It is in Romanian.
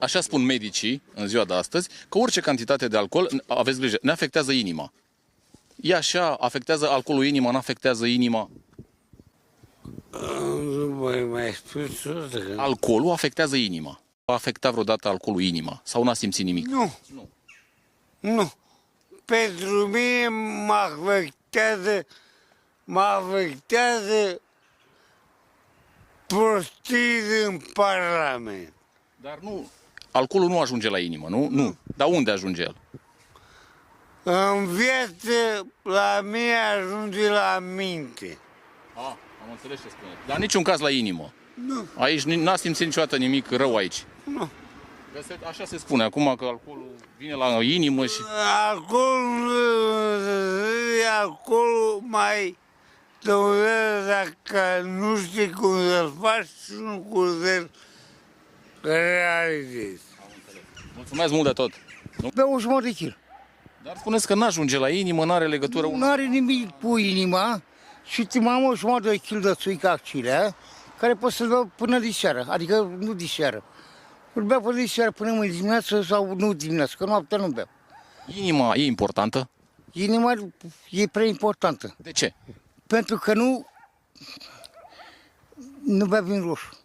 Așa spun medicii în ziua de astăzi, că orice cantitate de alcool, aveți grijă, ne afectează inima. E așa, afectează alcoolul inima, nu afectează inima. Nu mai spus o dată. Alcoolul afectează inima. A afectat vreodată alcoolul inima? Sau n-a simțit nimic? Nu. Nu. Pentru mine mă afectează prostii din Parlament. Dar nu, alcoolul nu ajunge la inimă, nu? Nu. Dar unde ajunge el? În viață, la mine ajunge la minte. Am înțeles ce spune. Dar în niciun caz la inimă. Nu. Aici n-a simțit niciodată nimic rău aici. Nu. Așa se spune acum că alcoolul vine la inimă și... Acolo mai dorează dacă nu știi cum să-l faci și nu cum să-l realizezi. Mulțumesc mult de tot. Beau o jumătate de kil. Dar spuneți că n-ajunge la inimă, n-are legătură Nu are nimic cu inima și am o jumătate de kil de țuică acilea, care pot să-l beau până diseară, adică nu diseară. Îl beau până diseară, până mâine dimineață sau nu dimineață, că noaptea nu beau. Inima e importantă? Inima e prea importantă, De ce? pentru că nu bea vin roșu.